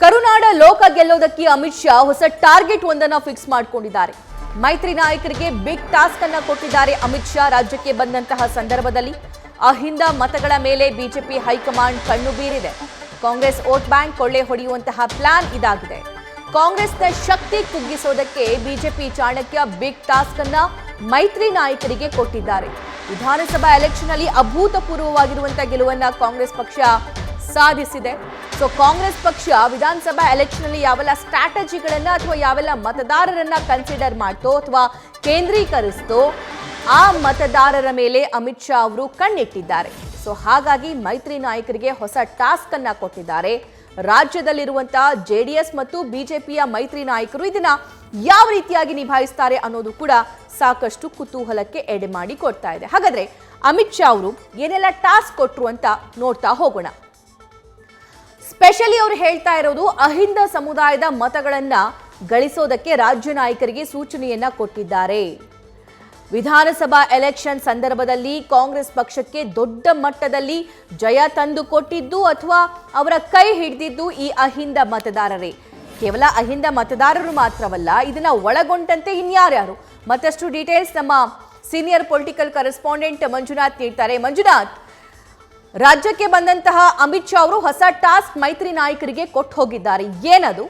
ಕರುನಾಡ ಲೋಕ ಗೆಲ್ಲೋದಕ್ಕೆ ಅಮಿತ್ ಶಾ ಹೊಸ ಟಾರ್ಗೆಟ್ ಒಂದನ್ನು ಫಿಕ್ಸ್ ಮಾಡಿಕೊಂಡಿದ್ದಾರೆ. ಮೈತ್ರಿ ನಾಯಕರಿಗೆ ಬಿಗ್ ಟಾಸ್ಕ್ ಅನ್ನು ಕೊಟ್ಟಿದ್ದಾರೆ. ಅಮಿತ್ ಶಾ ರಾಜ್ಯಕ್ಕೆ ಬಂದಂತಹ ಸಂದರ್ಭದಲ್ಲಿ ಅಹಿಂದ ಮತಗಳ ಮೇಲೆ ಬಿಜೆಪಿ ಹೈಕಮಾಂಡ್ ಕಣ್ಣು ಬೀರಿದೆ. ಕಾಂಗ್ರೆಸ್ ವೋಟ್ ಬ್ಯಾಂಕ್ ಕೊಳ್ಳೆ ಹೊಡೆಯುವಂತಹ ಪ್ಲಾನ್ ಇದಾಗಿದೆ. ಕಾಂಗ್ರೆಸ್ನ ಶಕ್ತಿ ಕುಗ್ಗಿಸೋದಕ್ಕೆ ಬಿಜೆಪಿ ಚಾಣಕ್ಯ ಬಿಗ್ ಟಾಸ್ಕ್ ಅನ್ನ ಮೈತ್ರಿ ನಾಯಕರಿಗೆ ಕೊಟ್ಟಿದ್ದಾರೆ. ವಿಧಾನಸಭಾ ಎಲೆಕ್ಷನ್ ಅಲ್ಲಿ ಅಭೂತಪೂರ್ವವಾಗಿರುವಂತಹ ಗೆಲುವನ್ನ ಕಾಂಗ್ರೆಸ್ ಪಕ್ಷ ಸಾಧಿಸಿದೆ. ಸೊ ಕಾಂಗ್ರೆಸ್ ಪಕ್ಷ ವಿಧಾನಸಭಾ ಎಲೆಕ್ಷನ್ ಅಲ್ಲಿ ಯಾವೆಲ್ಲ ಸ್ಟ್ರಾಟಜಿಗಳನ್ನ ಅಥವಾ ಯಾವೆಲ್ಲ ಮತದಾರರನ್ನ ಕನ್ಸಿಡರ್ ಮಾಡ್ತೋ ಅಥವಾ ಕೇಂದ್ರೀಕರಿಸ್ತೋ ಆ ಮತದಾರರ ಮೇಲೆ ಅಮಿತ್ ಶಾ ಅವರು ಕಣ್ಣಿಟ್ಟಿದ್ದಾರೆ. ಸೊ ಹಾಗಾಗಿ ಮೈತ್ರಿ ನಾಯಕರಿಗೆ ಹೊಸ ಟಾಸ್ಕ್ ಅನ್ನ ಕೊಟ್ಟಿದ್ದಾರೆ. ರಾಜ್ಯದಲ್ಲಿರುವಂತಹ ಜೆಡಿಎಸ್ ಮತ್ತು ಬಿಜೆಪಿಯ ಮೈತ್ರಿ ನಾಯಕರು ಇದನ್ನ ಯಾವ ರೀತಿಯಾಗಿ ನಿಭಾಯಿಸ್ತಾರೆ ಅನ್ನೋದು ಕೂಡ ಸಾಕಷ್ಟು ಕುತೂಹಲಕ್ಕೆ ಎಡೆ ಮಾಡಿ ಕೊಡ್ತಾ ಇದೆ. ಹಾಗಾದ್ರೆ ಅಮಿತ್ ಶಾ ಅವರು ಏನೆಲ್ಲ ಟಾಸ್ಕ್ ಕೊಟ್ರು ಅಂತ ನೋಡ್ತಾ ಹೋಗೋಣ. ಸ್ಪೆಷಲಿ ಅವರು ಹೇಳ್ತಾ ಇರೋದು ಅಹಿಂದ ಸಮುದಾಯದ ಮತಗಳನ್ನ ಗಳಿಸೋದಕ್ಕೆ ರಾಜ್ಯ ನಾಯಕರಿಗೆ ಸೂಚನೆಯನ್ನ ಕೊಟ್ಟಿದ್ದಾರೆ. ವಿಧಾನಸಭಾ ಎಲೆಕ್ಷನ್ ಸಂದರ್ಭದಲ್ಲಿ ಕಾಂಗ್ರೆಸ್ ಪಕ್ಷಕ್ಕೆ ದೊಡ್ಡ ಮಟ್ಟದಲ್ಲಿ ಜಯ ತಂದು ಕೊಟ್ಟಿದ್ದು ಅಥವಾ ಅವರ ಕೈ ಹಿಡಿದಿದ್ದು ಈ ಅಹಿಂದ ಮತದಾರರೇ. ಕೇವಲ ಅಹಿಂದ ಮತದಾರರು ಮಾತ್ರವಲ್ಲ, ಇದನ್ನ ಒಳಗೊಂಡಂತೆ ಇನ್ಯಾರ್ಯಾರು ಮತ್ತಷ್ಟು ಡೀಟೇಲ್ಸ್ ನಮ್ಮ ಸೀನಿಯರ್ ಪೊಲಿಟಿಕಲ್ ಕರೆಸ್ಪಾಂಡೆಂಟ್ ಮಂಜುನಾಥ್ ನೀಡ್ತಾರೆ. ಮಂಜುನಾಥ್, ರಾಜ್ಯಕ್ಕೆ ಬಂದಂತಹ ಅಮಿತ್ ಶಾ ಅವರು ಹೊಸ ಟಾಸ್ಕ್ ಮೈತ್ರಿ ನಾಯಕರಿಗೆ ಕೊಟ್ಟು ಹೋಗಿದ್ದಾರೆ. ಏನದು?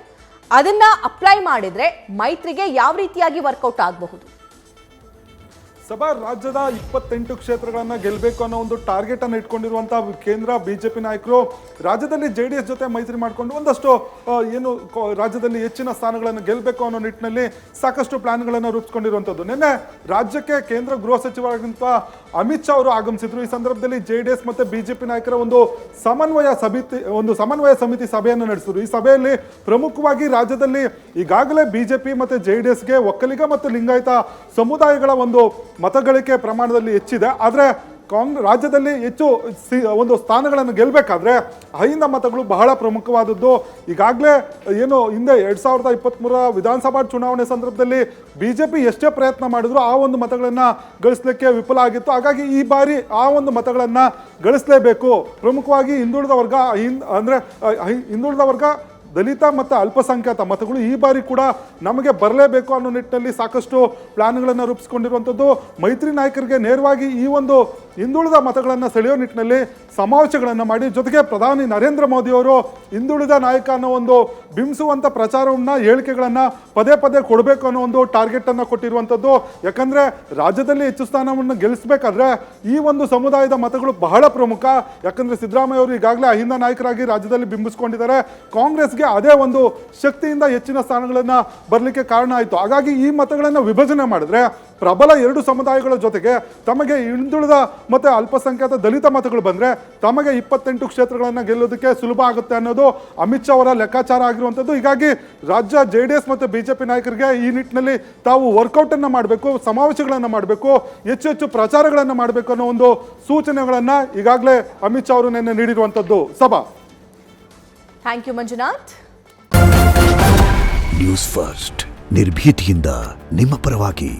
ಅದನ್ನ ಅಪ್ಲೈ ಮಾಡಿದ್ರೆ ಮೈತ್ರಿಗೆ ಯಾವ ರೀತಿಯಾಗಿ ವರ್ಕೌಟ್ ಆಗಬಹುದು? ಸಭಾ ರಾಜ್ಯದ 28 ಕ್ಷೇತ್ರಗಳನ್ನ ಗೆಲ್ಲಬೇಕು ಅನ್ನೋ ಒಂದು ಟಾರ್ಗೆಟ್ ಅನ್ನು ಇಟ್ಕೊಂಡಿರುವಂತಹ ಕೇಂದ್ರ ಬಿಜೆಪಿ ನಾಯಕರು ರಾಜ್ಯದಲ್ಲಿ ಜೆಡಿಎಸ್ ಜೊತೆ ಮೈತ್ರಿ ಮಾಡಿಕೊಂಡು ಒಂದಷ್ಟು ರಾಜ್ಯದಲ್ಲಿ ಹೆಚ್ಚಿನ ಸ್ಥಾನಗಳನ್ನು ಗೆಲ್ಲಬೇಕು ಅನ್ನೋ ನಿಟ್ಟಿನಲ್ಲಿ ಸಾಕಷ್ಟು ಪ್ಲಾನ್ಗಳನ್ನು ರೂಪಿಸಿಕೊಂಡಿರುವಂಥದ್ದು. ನಿನ್ನೆ ರಾಜ್ಯಕ್ಕೆ ಕೇಂದ್ರ ಗೃಹ ಸಚಿವರಾದಂತಹ ಅಮಿತ್ ಶಾ ಅವರು ಆಗಮಿಸಿದ್ರು. ಈ ಸಂದರ್ಭದಲ್ಲಿ ಜೆಡಿಎಸ್ ಮತ್ತೆ ಬಿಜೆಪಿ ನಾಯಕರ ಒಂದು ಸಮನ್ವಯ ಸಮಿತಿ ಸಭೆಯನ್ನು ನಡೆಸಿದ್ರು. ಈ ಸಭೆಯಲ್ಲಿ ಪ್ರಮುಖವಾಗಿ ರಾಜ್ಯದಲ್ಲಿ ಈಗಾಗಲೇ ಬಿಜೆಪಿ ಮತ್ತೆ ಜೆಡಿಎಸ್ಗೆ ಒಕ್ಕಲಿಗ ಮತ್ತು ಲಿಂಗಾಯತ ಸಮುದಾಯಗಳ ಒಂದು ಮತಗಳಿಕೆ ಪ್ರಮಾಣದಲ್ಲಿ ಹೆಚ್ಚಿದೆ. ಆದರೆ ರಾಜ್ಯದಲ್ಲಿ ಹೆಚ್ಚು ಒಂದು ಸ್ಥಾನಗಳನ್ನು ಗೆಲ್ಲಬೇಕಾದ್ರೆ ಅಹಿಂದ ಮತಗಳು ಬಹಳ ಪ್ರಮುಖವಾದದ್ದು. ಈಗಾಗಲೇ ಹಿಂದೆ 2023 ವಿಧಾನಸಭಾ ಚುನಾವಣೆ ಸಂದರ್ಭದಲ್ಲಿ ಬಿಜೆಪಿ ಎಷ್ಟೇ ಪ್ರಯತ್ನ ಮಾಡಿದ್ರು ಆ ಒಂದು ಮತಗಳನ್ನು ಗಳಿಸಲಿಕ್ಕೆ ವಿಫಲ ಆಗಿತ್ತು. ಹಾಗಾಗಿ ಈ ಬಾರಿ ಆ ಒಂದು ಮತಗಳನ್ನು ಗಳಿಸಲೇಬೇಕು. ಪ್ರಮುಖವಾಗಿ ಹಿಂದುಳಿದ ವರ್ಗ ದಲಿತ ಮತ್ತು ಅಲ್ಪಸಂಖ್ಯಾತ ಮತಗಳು ಈ ಬಾರಿ ಕೂಡ ನಮಗೆ ಬರಲೇಬೇಕು ಅನ್ನೋ ನಿಟ್ಟಿನಲ್ಲಿ ಸಾಕಷ್ಟು ಪ್ಲಾನ್ಗಳನ್ನು ರೂಪಿಸಿಕೊಂಡಿರುವಂಥದ್ದು. ಮೈತ್ರಿ ನಾಯಕರಿಗೆ ನೇರವಾಗಿ ಈ ಒಂದು ಹಿಂದುಳಿದ ಮತಗಳನ್ನು ಸೆಳೆಯೋ ನಿಟ್ಟಿನಲ್ಲಿ ಸಮಾವೇಶಗಳನ್ನು ಮಾಡಿ, ಜೊತೆಗೆ ಪ್ರಧಾನಿ ನರೇಂದ್ರ ಮೋದಿ ಅವರು ಹಿಂದುಳಿದ ನಾಯಕ ಅನ್ನೋ ಒಂದು ಬಿಂಬಿಸುವಂಥ ಪ್ರಚಾರವನ್ನು ಹೇಳಿಕೆಗಳನ್ನು ಪದೇ ಪದೇ ಕೊಡಬೇಕು ಅನ್ನೋ ಒಂದು ಟಾರ್ಗೆಟನ್ನು ಕೊಟ್ಟಿರುವಂಥದ್ದು. ಯಾಕಂದರೆ ರಾಜ್ಯದಲ್ಲಿ ಹೆಚ್ಚು ಸ್ಥಾನವನ್ನು ಗೆಲ್ಲಿಸಬೇಕಾದ್ರೆ ಈ ಒಂದು ಸಮುದಾಯದ ಮತಗಳು ಬಹಳ ಪ್ರಮುಖ. ಯಾಕಂದರೆ ಸಿದ್ದರಾಮಯ್ಯ ಅವರು ಈಗಾಗಲೇ ಅಹಿಂದ ನಾಯಕರಾಗಿ ರಾಜ್ಯದಲ್ಲಿ ಬಿಂಬಿಸ್ಕೊಂಡಿದ್ದಾರೆ. ಕಾಂಗ್ರೆಸ್ಗೆ ಅದೇ ಒಂದು ಶಕ್ತಿಯಿಂದ ಹೆಚ್ಚಿನ ಸ್ಥಾನಗಳನ್ನು ಬರಲಿಕ್ಕೆ ಕಾರಣ ಆಯಿತು. ಹಾಗಾಗಿ ಈ ಮತಗಳನ್ನು ವಿಭಜನೆ ಮಾಡಿದ್ರೆ ಪ್ರಬಲ ಎರಡು ಸಮುದಾಯಗಳ ಜೊತೆಗೆ ತಮಗೆ ಹಿಂದುಳಿದ ಮತ್ತು ಅಲ್ಪಸಂಖ್ಯಾತ ದಲಿತ ಮತಗಳು ಬಂದರೆ ತಮಗೆ 28 ಕ್ಷೇತ್ರಗಳನ್ನು ಗೆಲ್ಲೋದಕ್ಕೆ ಸುಲಭ ಆಗುತ್ತೆ ಅನ್ನೋದು ಅಮಿತ್ ಶಾ ಅವರ ಲೆಕ್ಕಾಚಾರ ಆಗಿರುವಂಥದ್ದು. ಹೀಗಾಗಿ ರಾಜ್ಯ ಜೆಡಿಎಸ್ ಮತ್ತು ಬಿಜೆಪಿ ನಾಯಕರಿಗೆ ಈ ನಿಟ್ಟಿನಲ್ಲಿ ತಾವು ವರ್ಕೌಟನ್ನು ಮಾಡಬೇಕು, ಸಮಾವೇಶಗಳನ್ನು ಮಾಡಬೇಕು, ಹೆಚ್ಚು ಪ್ರಚಾರಗಳನ್ನು ಮಾಡಬೇಕು ಅನ್ನೋ ಒಂದು ಸೂಚನೆಗಳನ್ನು ಈಗಾಗಲೇ ಅಮಿತ್ ಶಾ ಅವರು ನಿನ್ನೆ ನೀಡಿರುವಂಥದ್ದು. ಸಭಾ. Thank you Manjunath. News first ನಿರ್ಭೀತಿಯಿಂದ ನಿಮ್ಮ ಪರವಾಗಿ.